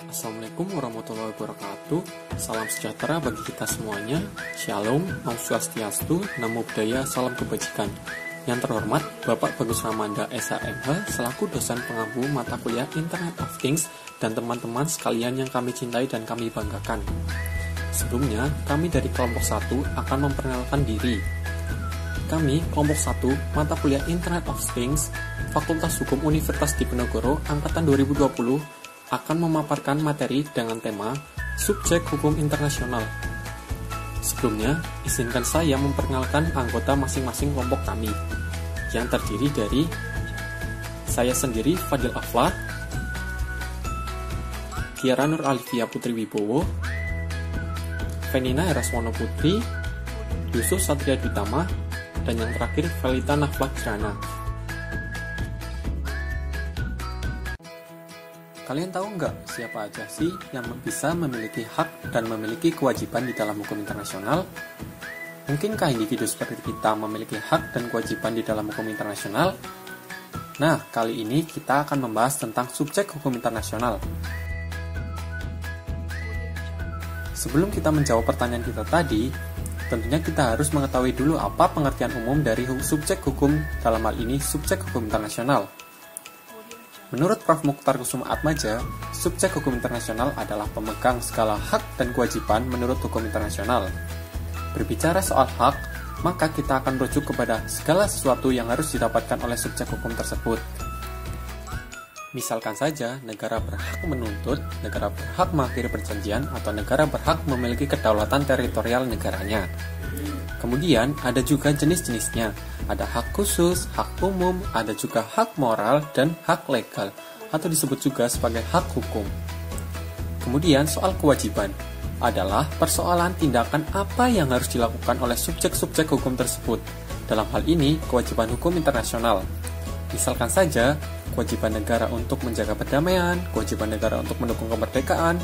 Assalamualaikum warahmatullahi wabarakatuh. Salam sejahtera bagi kita semuanya. Shalom, Om Swastiastu, Namo Buddhaya, Salam Kebajikan. Yang terhormat, Bapak Bagus Ramanda SHMH selaku dosen pengampu mata kuliah Internet of Things dan teman-teman sekalian yang kami cintai dan kami banggakan. Sebelumnya, kami dari kelompok 1 akan memperkenalkan diri. Kami, kelompok 1, mata kuliah Internet of Things, Fakultas Hukum Universitas Diponegoro, Angkatan 2020, akan memaparkan materi dengan tema Subjek Hukum Internasional. Sebelumnya, izinkan saya memperkenalkan anggota masing-masing kelompok kami, yang terdiri dari saya sendiri, Fadil Aflah, Kiara Nur Alifia Putri Wibowo, Fenina Eraswono Putri, Yusuf Satria Dutama, dan yang terakhir Felita Naflah Kirana. Kalian tahu nggak siapa aja sih yang bisa memiliki hak dan memiliki kewajiban di dalam hukum internasional? Mungkinkah individu seperti kita memiliki hak dan kewajiban di dalam hukum internasional? Nah, kali ini kita akan membahas tentang subjek hukum internasional. Sebelum kita menjawab pertanyaan kita tadi, tentunya kita harus mengetahui dulu apa pengertian umum dari subjek hukum, dalam hal ini subjek hukum internasional. Menurut Prof. Mukhtar Kusuma Atmaja, subjek hukum internasional adalah pemegang segala hak dan kewajiban menurut hukum internasional. Berbicara soal hak, maka kita akan merujuk kepada segala sesuatu yang harus didapatkan oleh subjek hukum tersebut. Misalkan saja, negara berhak menuntut, negara berhak mengakhiri perjanjian, atau negara berhak memiliki kedaulatan teritorial negaranya. Kemudian, ada juga jenis-jenisnya. Ada hak khusus, hak umum, ada juga hak moral, dan hak legal, atau disebut juga sebagai hak hukum. Kemudian, soal kewajiban adalah persoalan tindakan apa yang harus dilakukan oleh subjek-subjek hukum tersebut. Dalam hal ini, kewajiban hukum internasional. Misalkan saja, kewajiban negara untuk menjaga perdamaian, kewajiban negara untuk mendukung kemerdekaan,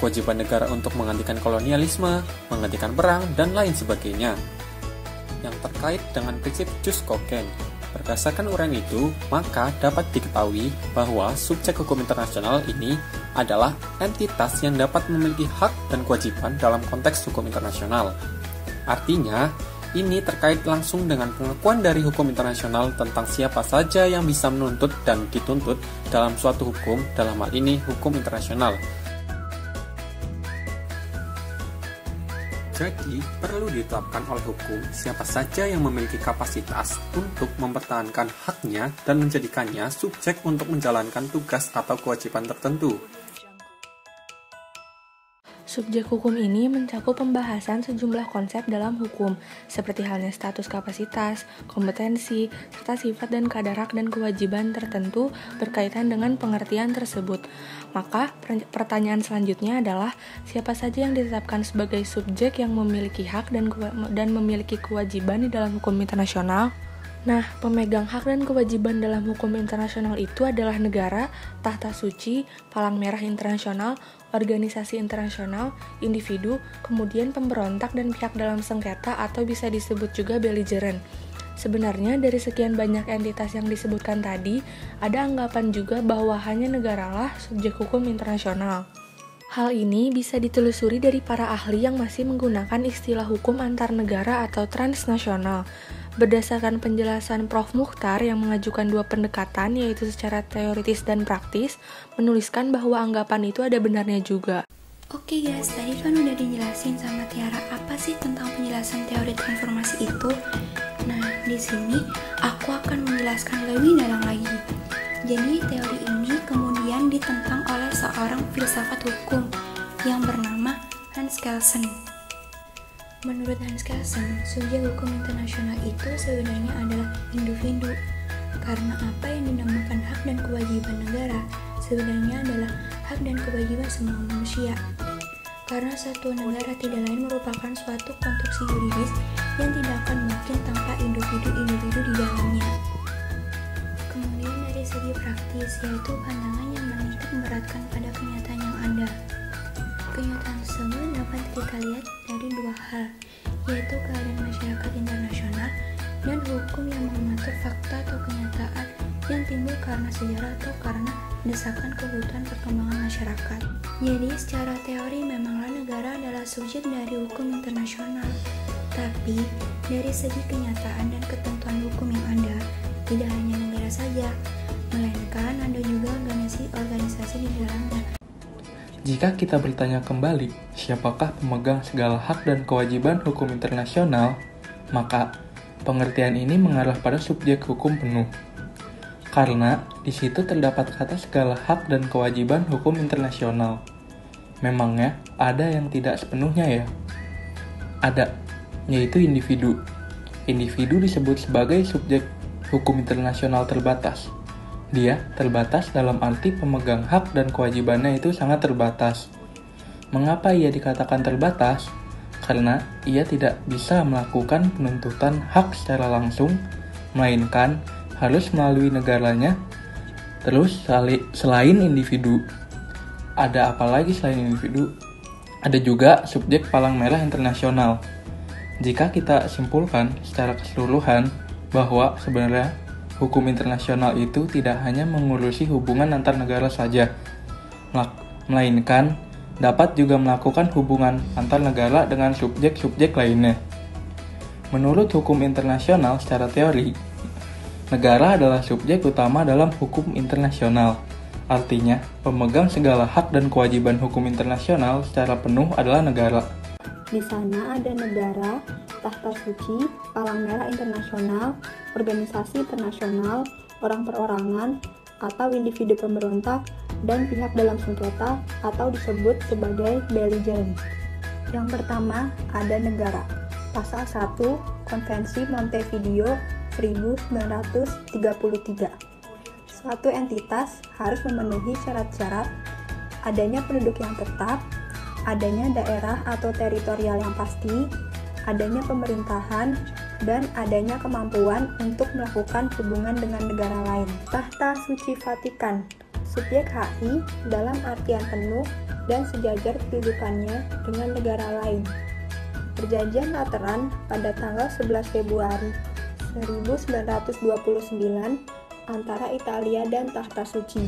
kewajiban negara untuk menghentikan kolonialisme, menghentikan perang, dan lain sebagainya. Yang terkait dengan prinsip jus cogens. Berdasarkan uraian itu, maka dapat diketahui bahwa subjek hukum internasional ini adalah entitas yang dapat memiliki hak dan kewajiban dalam konteks hukum internasional. Artinya, ini terkait langsung dengan pengakuan dari hukum internasional tentang siapa saja yang bisa menuntut dan dituntut dalam suatu hukum, dalam hal ini hukum internasional. Jadi, perlu ditetapkan oleh hukum siapa saja yang memiliki kapasitas untuk mempertahankan haknya dan menjadikannya subjek untuk menjalankan tugas atau kewajiban tertentu. Subjek hukum ini mencakup pembahasan sejumlah konsep dalam hukum, seperti halnya status kapasitas, kompetensi, serta sifat dan kadar hak dan kewajiban tertentu berkaitan dengan pengertian tersebut. Maka, pertanyaan selanjutnya adalah, siapa saja yang ditetapkan sebagai subjek yang memiliki hak dan memiliki kewajiban di dalam hukum internasional? Nah, pemegang hak dan kewajiban dalam hukum internasional itu adalah negara, tahta suci, palang merah internasional, organisasi internasional, individu, kemudian pemberontak dan pihak dalam sengketa atau bisa disebut juga belligerent. Sebenarnya dari sekian banyak entitas yang disebutkan tadi, ada anggapan juga bahwa hanya negaralah subjek hukum internasional. Hal ini bisa ditelusuri dari para ahli yang masih menggunakan istilah hukum antar negara atau transnasional. Berdasarkan penjelasan Prof. Mukhtar yang mengajukan dua pendekatan, yaitu secara teoritis dan praktis, menuliskan bahwa anggapan itu ada benarnya juga. Oke guys, tadi kan udah dijelasin sama Tiara apa sih tentang penjelasan teori transformasi itu. Nah, di sini aku akan menjelaskan lebih dalam lagi. Jadi, teori ini kemudian ditentang oleh seorang filsafat hukum yang bernama Hans Kelsen. Menurut Hans Kelsen, subjek hukum internasional itu sebenarnya adalah individu. Karena apa yang dinamakan hak dan kewajiban negara sebenarnya adalah hak dan kewajiban semua manusia. Karena satu negara tidak lain merupakan suatu konstruksi yuridis yang tidak akan mungkin tanpa individu-individu di dalamnya. Kemudian dari segi praktis, yaitu pandangan yang menitik memberatkan pada kenyataan yang ada. Kenyataan tersebut dapat kita lihat dari dua hal, yaitu keadaan masyarakat internasional dan hukum yang mengatur fakta atau kenyataan yang timbul karena sejarah atau karena desakan kebutuhan perkembangan masyarakat. Jadi secara teori memanglah negara adalah subjek dari hukum internasional. Tapi dari segi kenyataan dan ketentuan hukum yang ada, tidak hanya negara saja, melainkan ada juga organisasi di dalamnya. Jika kita bertanya kembali, siapakah pemegang segala hak dan kewajiban hukum internasional, maka pengertian ini mengarah pada subjek hukum penuh. Karena di situ terdapat kata segala hak dan kewajiban hukum internasional. Memangnya ada yang tidak sepenuhnya ya? Ada, yaitu individu. Individu disebut sebagai subjek hukum internasional terbatas. Dia terbatas dalam arti pemegang hak dan kewajibannya itu sangat terbatas. Mengapa ia dikatakan terbatas? Karena ia tidak bisa melakukan penuntutan hak secara langsung, melainkan harus melalui negaranya. Terus selain individu, ada apa lagi selain individu? Ada juga subjek palang merah internasional. Jika kita simpulkan secara keseluruhan bahwa sebenarnya hukum internasional itu tidak hanya mengurusi hubungan antar negara saja, melainkan dapat juga melakukan hubungan antar negara dengan subjek-subjek lainnya. Menurut hukum internasional secara teori, negara adalah subjek utama dalam hukum internasional. Artinya, pemegang segala hak dan kewajiban hukum internasional secara penuh adalah negara. Di sana ada negara, tahta suci, palang merah internasional, organisasi internasional, orang perorangan, atau individu pemberontak, dan pihak dalam sengketa atau disebut sebagai belligerent. Yang pertama ada negara. Pasal 1 Konvensi Montevideo 1933. Suatu entitas harus memenuhi syarat-syarat adanya penduduk yang tetap, adanya daerah atau teritorial yang pasti, adanya pemerintahan, dan adanya kemampuan untuk melakukan hubungan dengan negara lain. Tahta Suci Vatikan, subjek HI dalam artian penuh dan sejajar kedudukannya dengan negara lain. Perjanjian Lateran pada tanggal 11 Februari 1929 antara Italia dan Tahta Suci,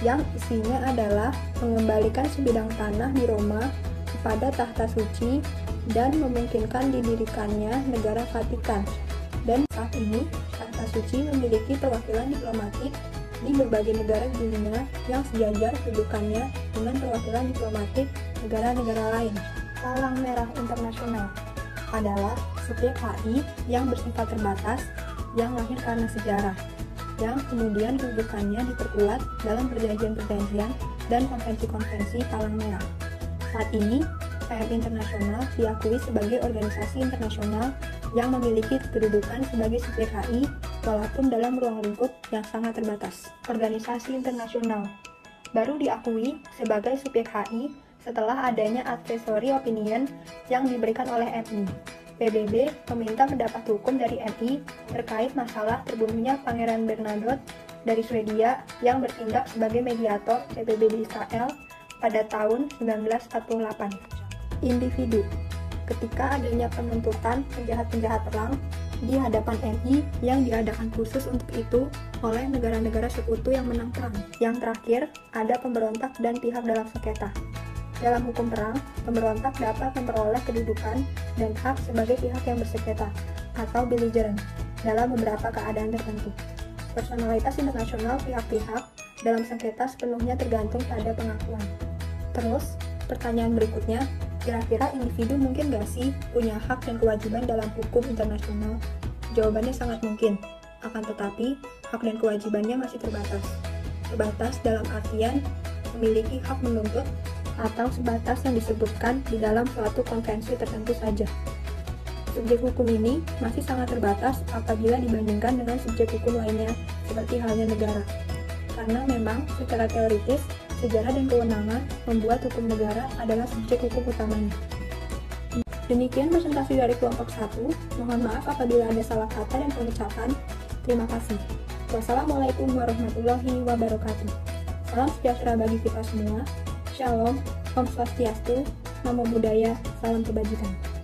yang isinya adalah mengembalikan sebidang tanah di Roma kepada Tahta Suci dan memungkinkan didirikannya negara Vatikan. Dan saat ini, Tahta Suci memiliki perwakilan diplomatik di berbagai negara di dunia yang sejajar kedudukannya dengan perwakilan diplomatik negara-negara lain. Palang Merah Internasional adalah subjek HI yang bersifat terbatas, yang lahir karena sejarah, yang kemudian kedudukannya diperkuat dalam perjanjian-perjanjian dan konvensi-konvensi Palang Merah. Saat ini, PM Internasional diakui sebagai organisasi internasional yang memiliki kedudukan sebagai subjek HI walaupun dalam ruang lingkup yang sangat terbatas. Organisasi internasional baru diakui sebagai subjek HI setelah adanya advisory opinion yang diberikan oleh MI. PBB meminta pendapat hukum dari MI terkait masalah terbunuhnya Pangeran Bernadotte dari Swedia yang bertindak sebagai mediator PBB di Israel pada tahun 1948. Individu. Ketika adanya penuntutan penjahat-penjahat perang di hadapan MI yang diadakan khusus untuk itu oleh negara-negara sekutu yang menang perang. Yang terakhir, ada pemberontak dan pihak dalam sengketa. Dalam hukum perang, pemberontak dapat memperoleh kedudukan dan hak sebagai pihak yang bersengketa atau belligerent dalam beberapa keadaan tertentu. Personalitas internasional pihak-pihak dalam sengketa sepenuhnya tergantung pada pengakuan. Terus, pertanyaan berikutnya, kira-kira individu mungkin gak sih punya hak dan kewajiban dalam hukum internasional? Jawabannya sangat mungkin, akan tetapi hak dan kewajibannya masih terbatas. Terbatas dalam artian memiliki hak menuntut atau sebatas yang disebutkan di dalam suatu konvensi tertentu saja. Subjek hukum ini masih sangat terbatas apabila dibandingkan dengan subjek hukum lainnya, seperti halnya negara. Karena memang secara teoritis, sejarah dan kewenangan membuat hukum negara adalah subjek hukum utamanya. Demikian presentasi dari kelompok 1. Mohon maaf apabila ada salah kata dan pengucapan. Terima kasih. Wassalamualaikum warahmatullahi wabarakatuh. Salam sejahtera bagi kita semua. Shalom, Om Swastiastu, Namo Buddhaya, salam kebajikan.